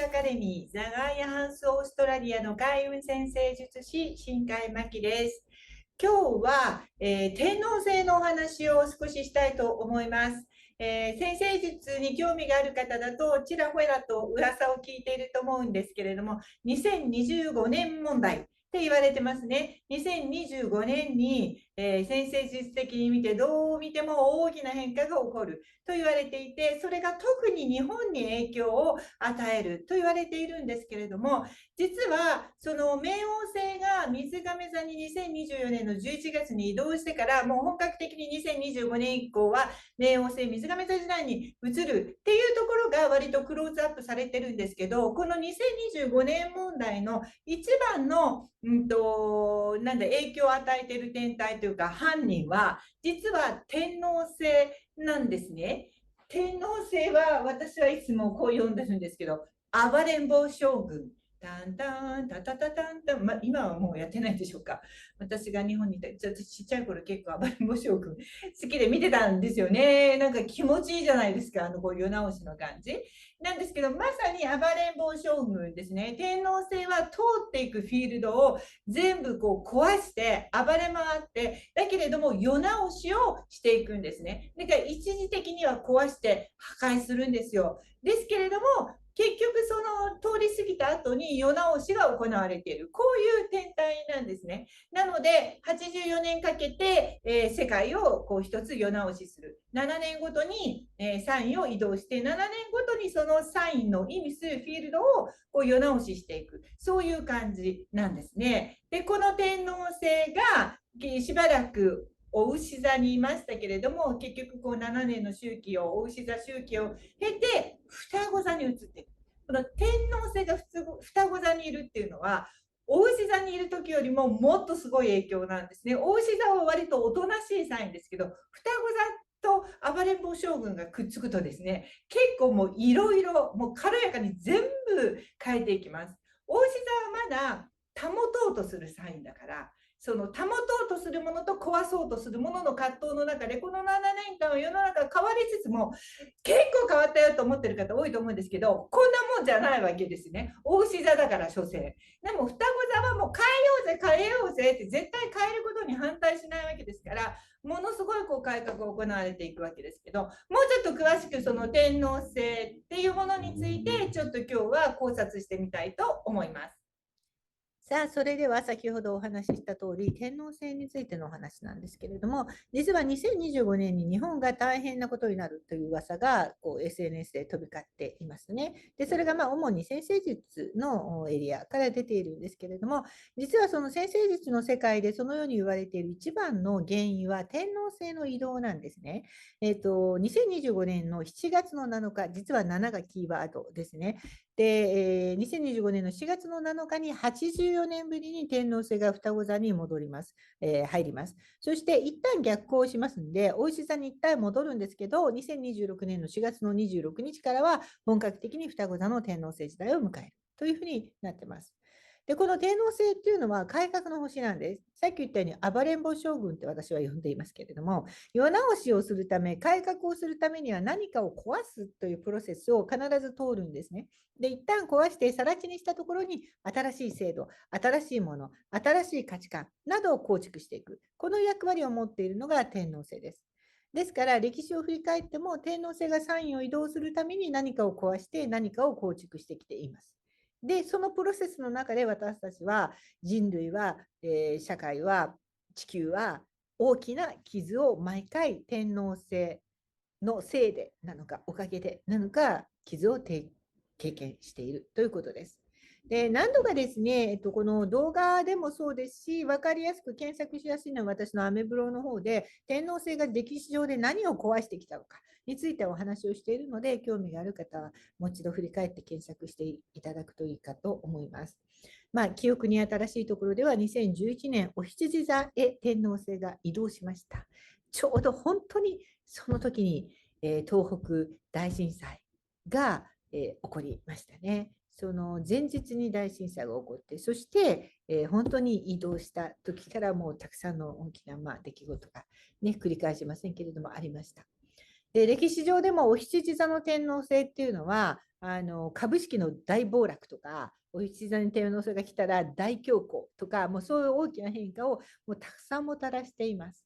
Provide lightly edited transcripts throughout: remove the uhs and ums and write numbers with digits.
アカデミーザガイアハンスオーストラリアの開運先生術師新海真希です。今日は、天王星のお話を少ししたいと思います。先生術に興味がある方だとちらほらと噂を聞いていると思うんですけれども、2025年問題って言われてますね。2025年に、先生術的に見てどう見ても大きな変化が起こると言われていて、それが特に日本に影響を与えると言われているんですけれども、実はその冥王星が水亀座に2024年の11月に移動してから、もう本格的に2025年以降は冥王星水亀座時代に移るっていうところが割とクローズアップされてるんですけど、この2025年問題の一番の、影響を与えている天体というか犯人は実は天王星なんですね。天王星は私はいつもこう呼んでるんですけど、暴れん坊将軍。タンタンタタタタンタン、今はもうやってないでしょうか。私が日本にいたちっちゃい頃結構暴れん坊将軍好きで見てたんですよね。なんか気持ちいいじゃないですか、こう世直しの感じなんですけど、まさに暴れん坊将軍ですね。天王星は通っていくフィールドを全部こう壊して暴れ回って、だけれども世直しをしていくんですね。だから一時的には壊して破壊するんですよ。ですけれども、結局その通り過ぎた後に世直しが行われている、こういう天体なんですね。なので84年かけて、世界をこう一つ世直しする。7年ごとに、サインを移動して、7年ごとにそのサインの意味するフィールドをこう世直ししていく、そういう感じなんですね。でこの天王星がしばらくお牛座にいましたけれども、結局こう7年の周期を、お牛座周期を経て双子座に移っていく。この天王星が双子座にいるっていうのは、お牛座にいる時よりももっとすごい影響なんですね。お牛座は割とおとなしいサインですけど、双子座と暴れん坊将軍がくっつくとですね、結構もういろいろもう軽やかに全部変えていきます。お牛座はまだ保とうとするサインだから、その保とうとするものと壊そうとするものの葛藤の中で、この7年間は世の中変わりつつも、結構変わったよと思ってる方多いと思うんですけど、こんなもんじゃないわけですね。大牛座だから所詮。でも双子座はもう変えようぜって絶対変えることに反対しないわけですから、ものすごいこう改革が行われていくわけですけど、もうちょっと詳しくその天皇制っていうものについてちょっと今日は考察してみたいと思います。さあ、それでは先ほどお話しした通り、天皇制についてのお話なんですけれども、実は2025年に日本が大変なことになるという噂がこう SNS で飛び交っていますね。で、それが主に先生術のエリアから出ているんですけれども、実はその先生術の世界でそのように言われている一番の原因は天皇制の移動なんですね。2025年の7月の7日、実は7がキーワードですね。で、2025年の4月の7日に84年ぶりに天王星が双子座に戻ります、入ります。そして一旦逆行しますんで、お牛座に一旦戻るんですけど、2026年の4月の26日からは本格的に双子座の天王星時代を迎えるというふうになってます。で、この天王星っていうのは改革の星なんです。さっき言ったように暴れん坊将軍って私は呼んでいますけれども、世直しをするため、改革をするためには何かを壊すというプロセスを必ず通るんですね。で、一旦壊して更地にしたところに新しい制度、新しいもの、新しい価値観などを構築していく。この役割を持っているのが天皇制です。ですから歴史を振り返っても天皇制がサインを移動するために何かを壊して何かを構築してきています。で、そのプロセスの中で私たちは人類は、社会は地球は大きな傷を毎回天皇制のせいでなのかおかげでなのか傷を経験しているということです。で何度かですね、この動画でもそうですし、分かりやすく検索しやすいのは私のアメブロの方で、天皇制が歴史上で何を壊してきたのかについてお話をしているので、興味がある方はもう一度振り返って検索していただくといいかと思います。記憶に新しいところでは2011年お羊座へ天皇制が移動しました。ちょうど本当にその時に、東北大震災が、起こりましたね。その前日に大震災が起こって、そして、本当に移動した時からもうたくさんの大きな、出来事が、ね、繰り返しませんけれどもありました。で、歴史上でもお羊座の天王星っていうのは、株式の大暴落とか、お羊座に天王星が来たら大恐慌とか、もうそういう大きな変化をもうたくさんもたらしています。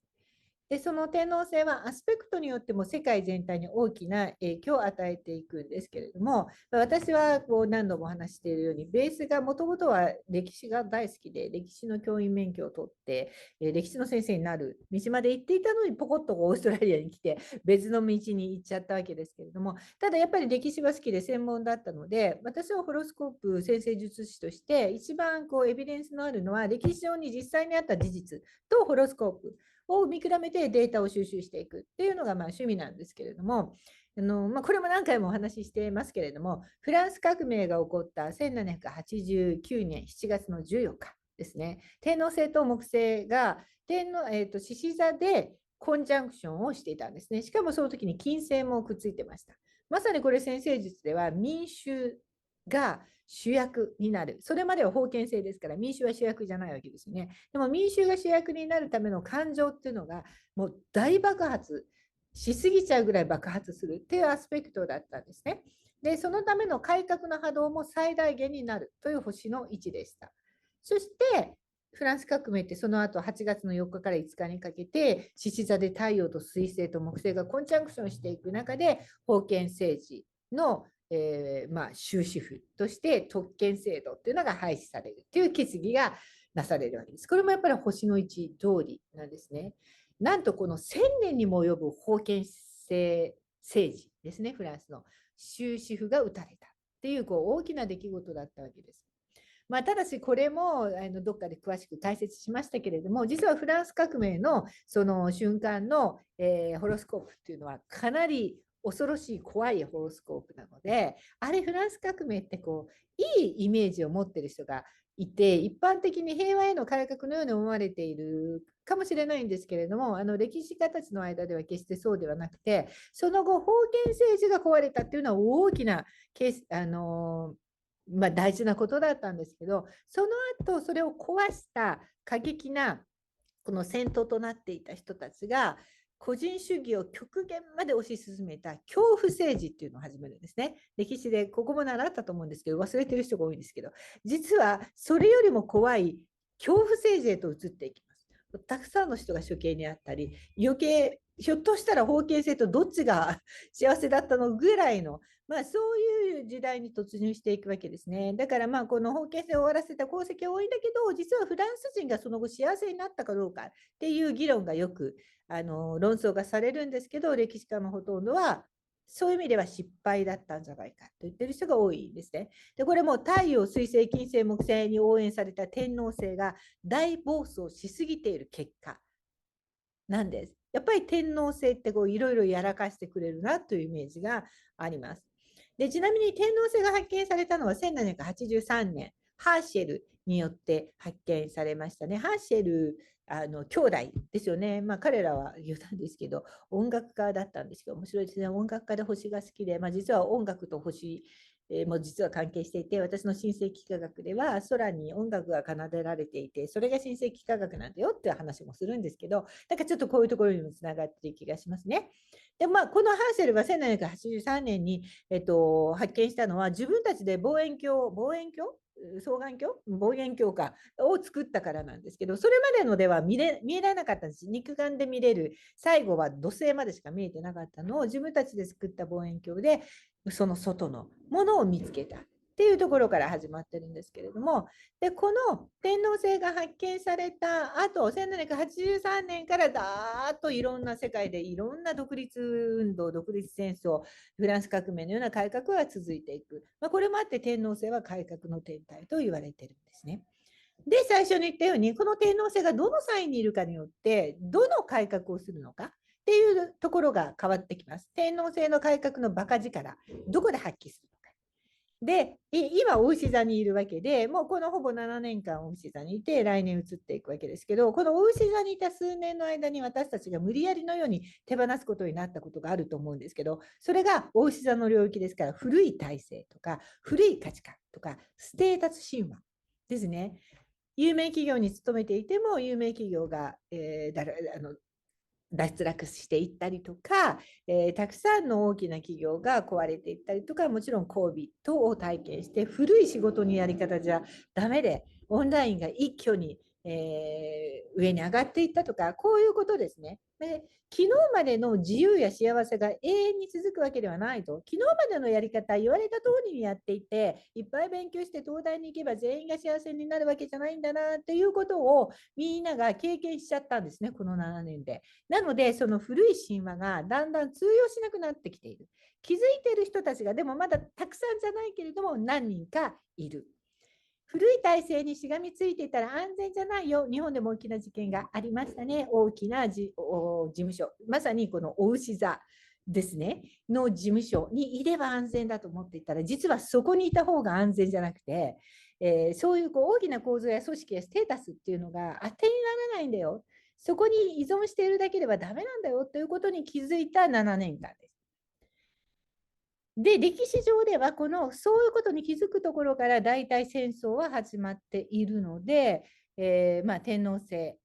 で、その天王星はアスペクトによっても世界全体に大きな影響を与えていくんですけれども、私はこう何度も話しているように、ベースがもともとは歴史が大好きで、歴史の教員免許を取って、歴史の先生になる道まで行っていたのに、ポコッとオーストラリアに来て、別の道に行っちゃったわけですけれども、ただやっぱり歴史が好きで専門だったので、私はホロスコープ先生術師として、一番こうエビデンスのあるのは、歴史上に実際にあった事実とホロスコープ。を見比べてデータを収集していくっていうのが趣味なんですけれども、これも何回もお話ししていますけれども、フランス革命が起こった1789年7月の14日ですね、天王星と木星が獅子座でコンジャンクションをしていたんですね。しかもその時に金星もくっついてました。まさにこれ先生術では民衆が主役になる。それまでは封建制ですから民衆は主役じゃないわけですよね。でも民衆が主役になるための感情っていうのがもう大爆発しすぎちゃうぐらい爆発するっていうアスペクトだったんですね。で、そのための改革の波動も最大限になるという星の位置でした。そしてフランス革命ってその後8月の4日から5日にかけて獅子座で太陽と水星と木星がコンジャンクションしていく中で封建政治の終止符として特権制度っていうのが廃止されるという決議がなされるわけです。これもやっぱり星の位置通りなんですね。なんとこの1000年にも及ぶ封建制政治ですね、フランスの終止符が打たれたっていう大きな出来事だったわけです。ただしこれもどっかで詳しく解説しましたけれども、実はフランス革命のその瞬間の、ホロスコープっていうのはかなり恐ろしい怖いホロスコープなので、あれフランス革命っていいイメージを持ってる人がいて、一般的に平和への改革のように思われているかもしれないんですけれども、歴史家たちの間では決してそうではなくて、その後封建政治が壊れたっていうのは大きなケース大事なことだったんですけど、その後それを壊した過激なこの先頭となっていた人たちが個人主義を極限まで推し進めた恐怖政治っていうのを始めるんですね。歴史でここも習ったと思うんですけど、忘れてる人が多いんですけど、実はそれよりも怖い恐怖政治へと移っていきます。たくさんの人が処刑にあったり、余計ひょっとしたら封建制とどっちが幸せだったのぐらいの、そういう時代に突入していくわけですね。だからこの封建制を終わらせた功績は多いんだけど、実はフランス人がその後幸せになったかどうかっていう議論がよく論争がされるんですけど、歴史家のほとんどはそういう意味では失敗だったんじゃないかと言ってる人が多いんですね。で、これも太陽、水星、金星、木星に応援された天王星が大暴走しすぎている結果なんです。やっぱり天王星っていろいろやらかしてくれるなというイメージがあります。で、ちなみに天王星が発見されたのは1783年、ハーシェルによって発見されましたね。ハーシェル兄弟ですよね。彼らは言ったんですけど、音楽家だったんですけど、面白いですね。音楽家で星が好きで、実は音楽と星も実は関係していて、私の新世紀科学では空に音楽が奏でられていて、それが新世紀科学なんだよっていう話もするんですけど、だからちょっとこういうところにもつながっている気がしますね。で、このハーシェルは1783年に、発見したのは、自分たちで望遠鏡双眼鏡望遠鏡かを作ったからなんですけど、それまでのでは見えられなかったんです。肉眼で見れる、最後は土星までしか見えてなかったのを自分たちで作った望遠鏡でその外のものを見つけたっていうところから始まってるんですけれども、でこの天王星が発見された後、1783年からだーっといろんな世界でいろんな独立運動、独立戦争、フランス革命のような改革が続いていく。これもあって天王星は改革の天体と言われてるんですね。で、最初に言ったように、この天王星がどのサインにいるかによって、どの改革をするのかっていうところが変わってきます。天王星の改革のバカ力、どこで発揮するのか。で、今、お牛座にいるわけで、もうこのほぼ7年間お牛座にいて、来年移っていくわけですけど、このお牛座にいた数年の間に私たちが無理やりのように手放すことになったことがあると思うんですけど、それがお牛座の領域ですから、古い体制とか、古い価値観とか、ステータス神話ですね。有名企業に勤めていても、有名企業が、脱落していったりとか、たくさんの大きな企業が壊れていったりとか、もちろん COVID 等を体験して、古い仕事のやり方じゃダメで、オンラインが一挙に、上に上がっていったとか、こういうことですね。で、昨日までの自由や幸せが永遠に続くわけではないと。昨日までのやり方、言われた通りにやっていて、いっぱい勉強して東大に行けば全員が幸せになるわけじゃないんだなっていうことをみんなが経験しちゃったんですね、この7年で。なので、その古い神話がだんだん通用しなくなってきている。気づいている人たちが、でもまだたくさんじゃないけれども、何人かいる。古い体制にしがみついていたら安全じゃないよ。日本でも大きな事件がありましたね。大きな事務所。まさにこのお牛座ですね。の事務所にいれば安全だと思っていたら、実はそこにいた方が安全じゃなくて、そういう大きな構造や組織やステータスっていうのが当てにならないんだよ。そこに依存しているだけではダメなんだよということに気づいた7年間です。で、歴史上ではそういうことに気づくところから大体戦争は始まっているので、天皇制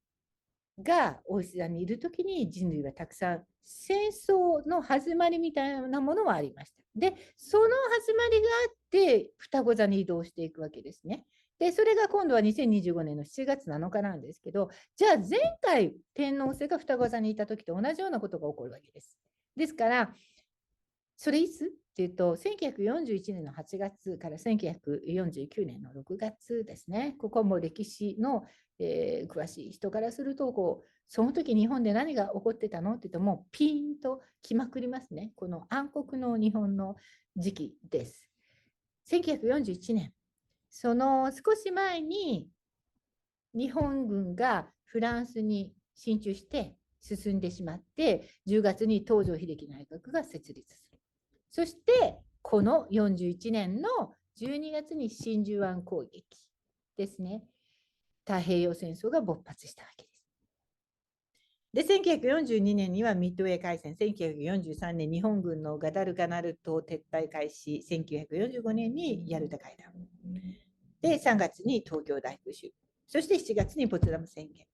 がお医者さんにいるときに人類はたくさん戦争の始まりみたいなものはありました。で、その始まりがあって双子座に移動していくわけですね。で、それが今度は2025年の7月7日なんですけど、じゃあ前回天皇制が双子座にいたときと同じようなことが起こるわけです。ですから、それいつっていうと、1941年の8月から1949年の6月ですね。ここも歴史の、詳しい人からすると、その時日本で何が起こってたのって言うと、もうピーンと来まくりますね。この暗黒の日本の時期です。1941年、その少し前に日本軍がフランスに進駐して進んでしまって、10月に東條英機内閣が設立する。そして、この41年の12月に真珠湾攻撃ですね。太平洋戦争が勃発したわけです。で、1942年にはミッドウェー海戦、1943年日本軍のガダルカナル島撤退開始、1945年にヤルタ会談。で、3月に東京大空襲。そして7月にポツダム宣言。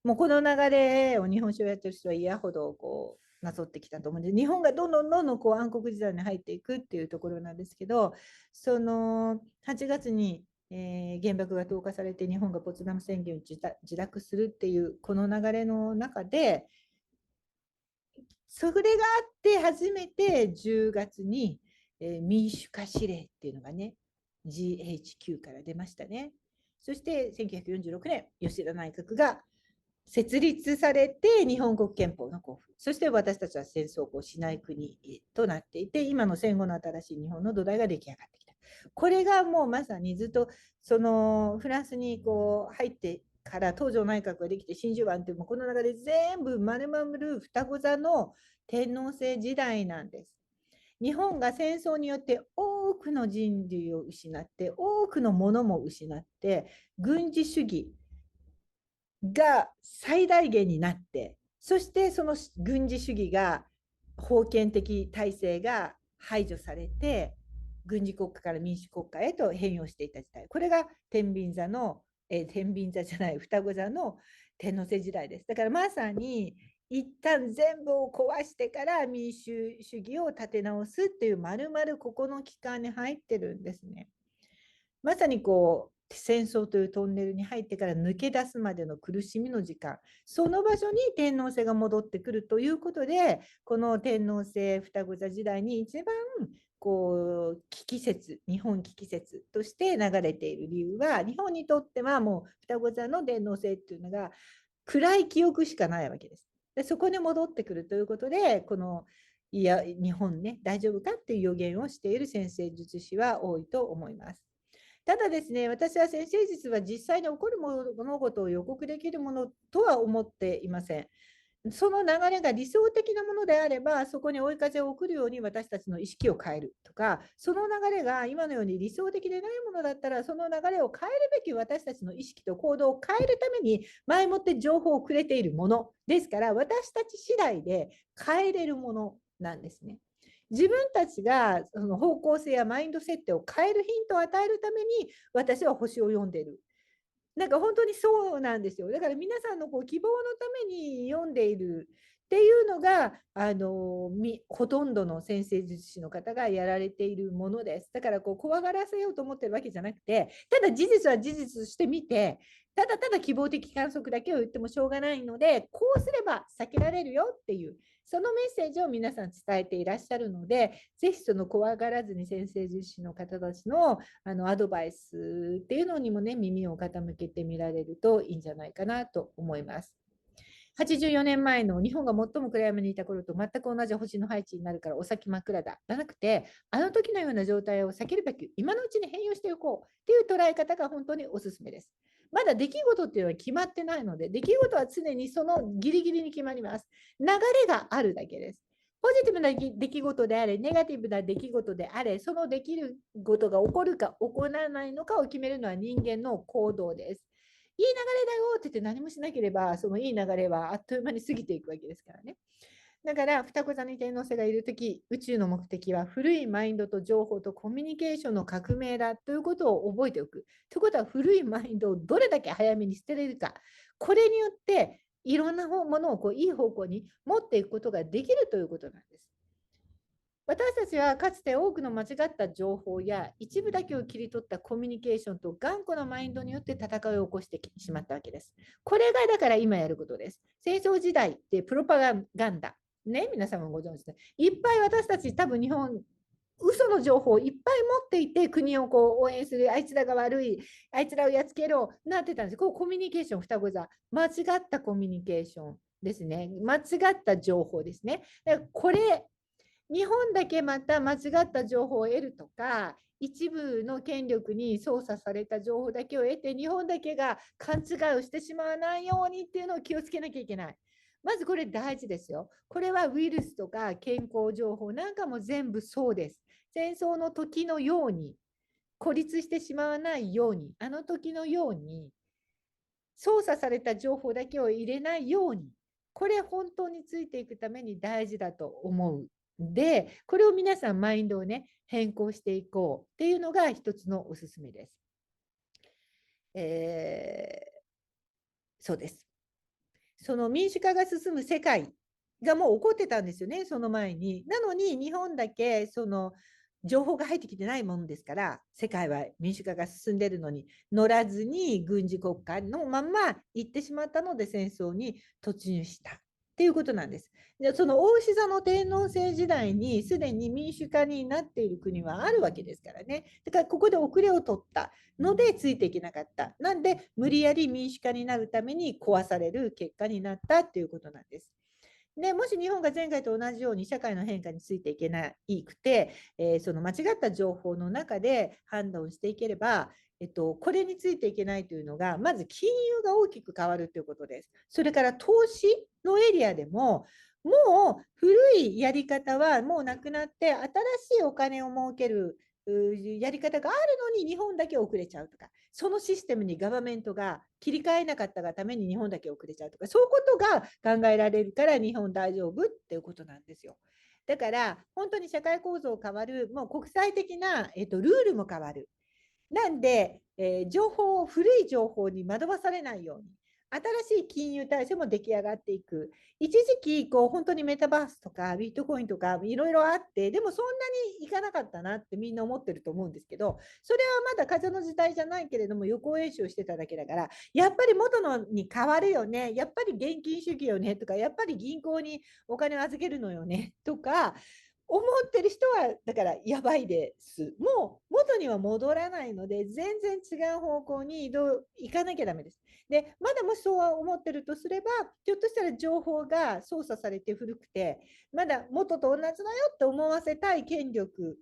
もうこの流れを日本史をやってる人は嫌ほどなぞってきたと思うんで、日本がどんどん暗黒時代に入っていくっていうところなんですけど、その8月に、原爆が投下されて日本がポツダム宣言を受諾するっていうこの流れの中で、それがあって初めて10月に、民主化指令っていうのがね、GHQ から出ましたね。そして1946年、吉田内閣が設立されて日本国憲法の交付。そして私たちは戦争をしない国となっていて、今の戦後の新しい日本の土台が出来上がってきた。これがもうまさにずっとそのフランスに入ってから東条内閣ができて真珠湾っていうこの中で全部丸々双子座の天皇制時代なんです。日本が戦争によって多くの人類を失って多くのものも失って軍事主義が最大限になって、そしてその軍事主義が封建的体制が排除されて軍事国家から民主国家へと変容していた時代、これが天秤座の天秤座じゃない双子座の天皇制時代です。だからまさに一旦全部を壊してから民主主義を立て直すっていうまるまるここの期間に入ってるんですね。まさに戦争というトンネルに入ってから抜け出すまでの苦しみの時間、その場所に天皇制が戻ってくるということで、この天皇制双子座時代に一番危機説、日本危機説として流れている理由は、日本にとってはもう双子座の天皇制っていうのが暗い記憶しかないわけです。でそこに戻ってくるということで、いや日本ね大丈夫かっていう予言をしている先生術師は多いと思います。ただですね、私は先生術は実際に起こる物事を予告できるものとは思っていません。その流れが理想的なものであれば、そこに追い風を送るように私たちの意識を変えるとか、その流れが今のように理想的でないものだったら、その流れを変えるべき私たちの意識と行動を変えるために、前もって情報をくれているものですから、私たち次第で変えれるものなんですね。自分たちがその方向性やマインド設定を変えるヒントを与えるために、私は星を読んでいる。なんか本当にそうなんですよ。だから皆さんの希望のために読んでいるっていうのがほとんどの先生術師の方がやられているものです。だから怖がらせようと思ってるわけじゃなくて、ただ事実は事実として見て、ただただ希望的観測だけを言ってもしょうがないので、こうすれば避けられるよっていう、そのメッセージを皆さん伝えていらっしゃるので、ぜひその怖がらずに先生術師の方たちのアドバイスっていうのにもね、耳を傾けてみられるといいんじゃないかなと思います。84年前の日本が最も暗闇にいた頃と全く同じ星の配置になるからお先真っ暗だ。じゃなくて、あの時のような状態を避けるべき、今のうちに変容しておこうっていう捉え方が本当におすすめです。まだ出来事っていうのは決まってないので、出来事は常にそのギリギリに決まります。流れがあるだけです。ポジティブな出来事であれ、ネガティブな出来事であれ、そのできることが起こるか起こらないのかを決めるのは人間の行動です。いい流れだよって言って何もしなければ、そのいい流れはあっという間に過ぎていくわけですからね。だから、双子座に天王星がいるとき、宇宙の目的は古いマインドと情報とコミュニケーションの革命だということを覚えておく。ということは、古いマインドをどれだけ早めに捨てれるか。これによって、いろんなものをいい方向に持っていくことができるということなんです。私たちはかつて多くの間違った情報や一部だけを切り取ったコミュニケーションと頑固なマインドによって戦いを起こしてしまったわけです。これがだから今やることです。戦争時代ってプロパガンダ。ね、皆様ご存知で。いっぱい私たち多分日本、嘘の情報をいっぱい持っていて国を応援する、あいつらが悪い、あいつらをやっつけろ、なってたんです。コミュニケーション、双子座。間違ったコミュニケーションですね。間違った情報ですね。だからこれ、日本だけまた間違った情報を得るとか、一部の権力に操作された情報だけを得て、日本だけが勘違いをしてしまわないようにっていうのを気をつけなきゃいけない。まずこれ大事ですよ。これはウイルスとか健康情報なんかも全部そうです。戦争の時のように、孤立してしまわないように、あの時のように、操作された情報だけを入れないように、これ本当についていくために大事だと思う。で、これを皆さんマインドをね、変更していこうっていうのが一つのおすすめです。そうです。その民主化が進む世界がもう起こってたんですよね、その前に。なのに日本だけその情報が入ってきてないもんですから、世界は民主化が進んでるのに乗らずに軍事国家のまま行ってしまったので戦争に突入したっていうことなんです。でその大志座の天皇制時代にすでに民主化になっている国はあるわけですからね。だからここで遅れを取ったのでついていけなかった。なんで無理やり民主化になるために壊される結果になったっていうことなんです。でもし日本が前回と同じように社会の変化についていけないくて、その間違った情報の中で判断をしていければ、これについていけないというのが、まず金融が大きく変わるということです。それから投資のエリアでも、もう古いやり方はもうなくなって、新しいお金を儲けるやり方があるのに日本だけ遅れちゃうとか、そのシステムにガバメントが切り替えなかったがために日本だけ遅れちゃうとか、そういうことが考えられるから日本大丈夫っていうことなんですよ。だから本当に社会構造変わる、もう国際的な、ルールも変わる。なんで、古い情報に惑わされないように、新しい金融体制も出来上がっていく。一時期、本当にメタバースとかビットコインとかいろいろあって、でもそんなにいかなかったなってみんな思ってると思うんですけど、それはまだ風の時代じゃないけれども、予行演習してただけだから、やっぱり元のに変わるよね、やっぱり現金主義よねとか、やっぱり銀行にお金を預けるのよねとか、思ってる人はだからやばいです。もう元には戻らないので全然違う方向に行かなきゃダメです。で、まだもしそう思ってるとすれば、ひょっとしたら情報が操作されて古くて、まだ元と同じだよって思わせたい権力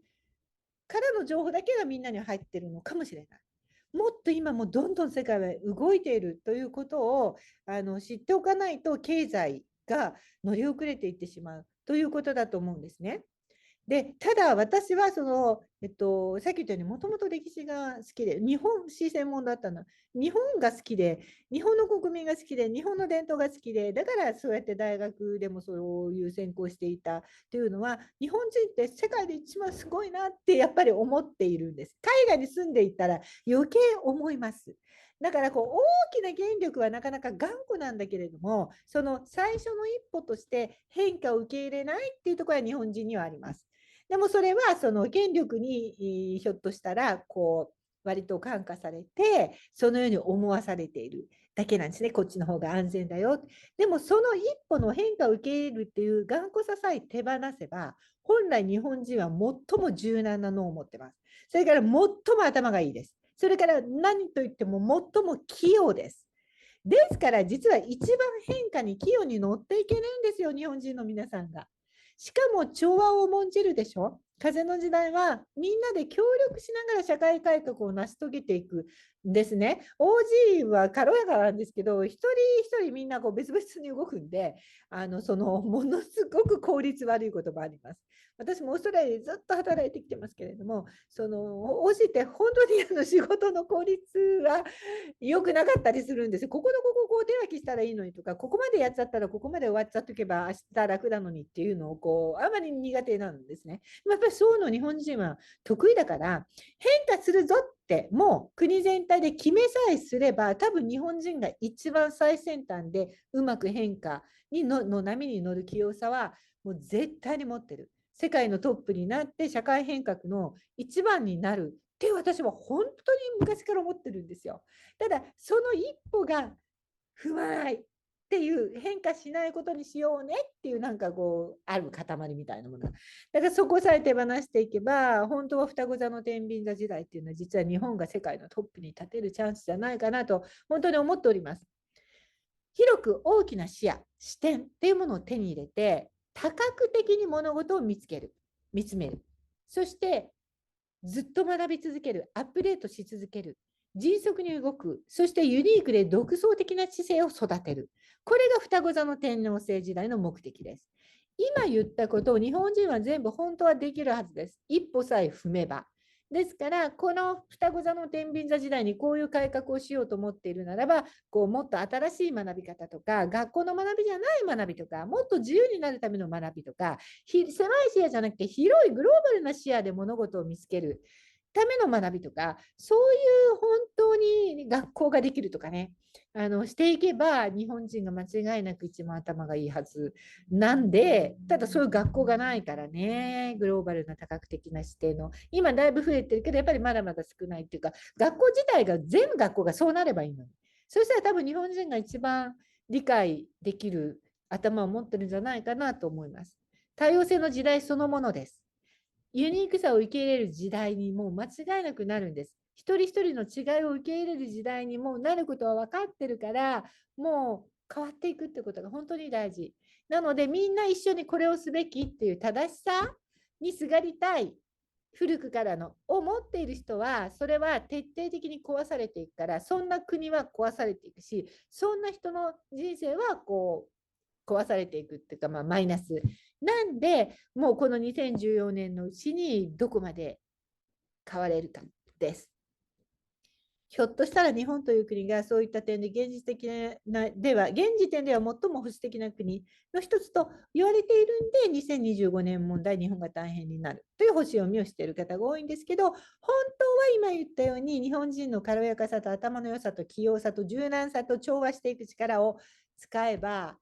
からの情報だけがみんなに入ってるのかもしれない。もっと今もどんどん世界は動いているということを知っておかないと経済が乗り遅れていってしまうということだと思うんですね。で、ただ私はさっき言ったようにもともと歴史が好きで、日本史専門だったの。日本が好きで、日本の国民が好きで、日本の伝統が好きで、だからそうやって大学でもそういう専攻していたというのは、日本人って世界で一番すごいなってやっぱり思っているんです。海外に住んでいたら余計思います。だからこう大きな原力はなかなか頑固なんだけれども、その最初の一歩として変化を受け入れないっていうところは日本人にはあります。でもそれはその権力にひょっとしたらこう割と感化されて、そのように思わされているだけなんですね。こっちの方が安全だよ。でもその一歩の変化を受け入れるっていう頑固ささえ手放せば、本来日本人は最も柔軟な脳を持ってます。それから最も頭がいいです。それから何といっても最も器用です。ですから実は一番変化に器用に乗っていけないんですよ、日本人の皆さんが。しかも調和を重んじるでしょ。風の時代はみんなで協力しながら社会改革を成し遂げていくんですね。OG は軽やかなんですけど、一人一人みんなこう別々に動くんで、そのものすごく効率悪いこともあります。私もオーストラリアでずっと働いてきてますけれども、その OG って本当に仕事の効率は良くなかったりするんですよ。ここのこここう手分けしたらいいのにとか、ここまでやっちゃったらここまで終わっちゃっとけば明日楽なのにっていうのをこうあまり苦手なんですね。やっぱりそういうの日本人は得意だから変化するぞってもう国全体で決めさえすれば多分日本人が一番最先端でうまく変化の波に乗る器用さはもう絶対に持ってる。世界のトップになって社会変革の一番になるって私は本当に昔から思ってるんですよ。ただその一歩が踏まないっていう変化しないことにしようねっていうなんかこうある塊みたいなもの。だからそこさえ手放していけば本当は双子座の天秤座時代っていうのは実は日本が世界のトップに立てるチャンスじゃないかなと本当に思っております。広く大きな視野視点っていうものを手に入れて多角的に物事を見つめる、そしてずっと学び続ける、アップデートし続ける、迅速に動く、そしてユニークで独創的な知性を育てる。これが双子座の天皇星時代の目的です。今言ったことを日本人は全部本当はできるはずです。一歩さえ踏めば。ですから、この双子座の天秤座時代にこういう改革をしようと思っているならば、こうもっと新しい学び方とか、学校の学びじゃない学びとか、もっと自由になるための学びとか、狭い視野じゃなくて広いグローバルな視野で物事を見つけるための学びとか、そういう本当に学校ができるとかね、していけば日本人が間違いなく一番頭がいいはずなんで、ただそういう学校がないからね、グローバルな多角的な視点の今だいぶ増えてるけどやっぱりまだまだ少ないっていうか、学校自体が全部学校がそうなればいいのに、そしたら多分日本人が一番理解できる頭を持ってるんじゃないかなと思います。多様性の時代そのものです。ユニークさを受け入れる時代にもう間違いなくなるんです。一人一人の違いを受け入れる時代にもうなることは分かってるから、もう変わっていくってことが本当に大事。なのでみんな一緒にこれをすべきっていう正しさにすがりたい。古くからの思っている人はそれは徹底的に壊されていくから、そんな国は壊されていくし、そんな人の人生はこう壊されていくっていうか、マイナスなんで、もうこの2014年のうちにどこまで変われるかです。ひょっとしたら日本という国がそういった点で現実的なでは、現時点では最も保守的な国の一つと言われているんで、2025年問題、日本が大変になるという星読みをしている方が多いんですけど、本当は今言ったように、日本人の軽やかさと頭の良さと器用さと柔軟さと調和していく力を使えば、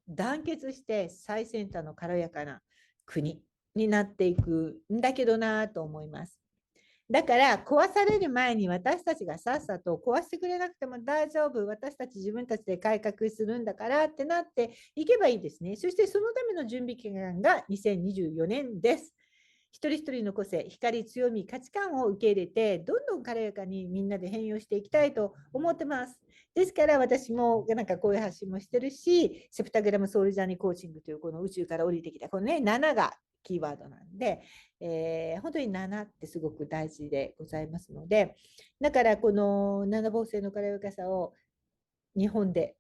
団結して最先端の軽やかな国になっていくんだけどなと思います。だから壊される前に私たちがさっさと壊してくれなくても大丈夫、私たち自分たちで改革するんだからってなっていけばいいですね。そしてそのための準備期間が2024年です。一人一人の個性、光、強み、価値観を受け入れて、どんどん軽やかにみんなで変容していきたいと思ってます。ですから私もなんかこういう発信もしてるし、セプタグラムソウルジャーニーコーチングというこの宇宙から降りてきたこのね7がキーワードなんで、本当に7ってすごく大事でございますので、だからこの7芒星の軽やかさを日本で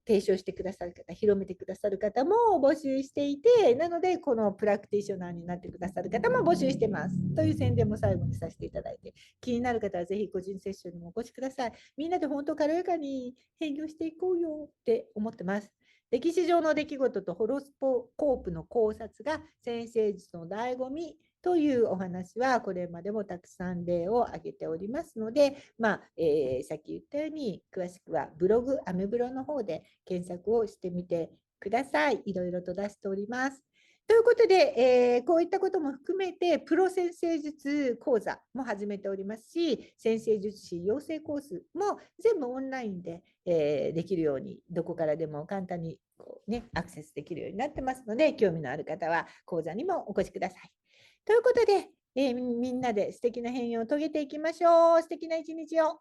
提唱してくださる方、広めてくださる方も募集していて、なのでこのプラクティショナーになってくださる方も募集してますという宣伝も最後にさせていただいて、気になる方はぜひ個人セッションにもお越しください。みんなで本当軽やかに変容していこうよって思ってます。歴史上の出来事とホロスコープの考察が先生術の醍醐味というお話はこれまでもたくさん例を挙げておりますので、さっき言ったように詳しくはブログ、アメブロの方で検索をしてみてください。いろいろと出しております。ということで、こういったことも含めて、プロ先生術講座も始めておりますし、先生術師養成コースも全部オンラインで、できるように、どこからでも簡単にアクセスできるようになってますので、興味のある方は講座にもお越しください。ということで、みんなで素敵な変容を遂げていきましょう。素敵な一日を。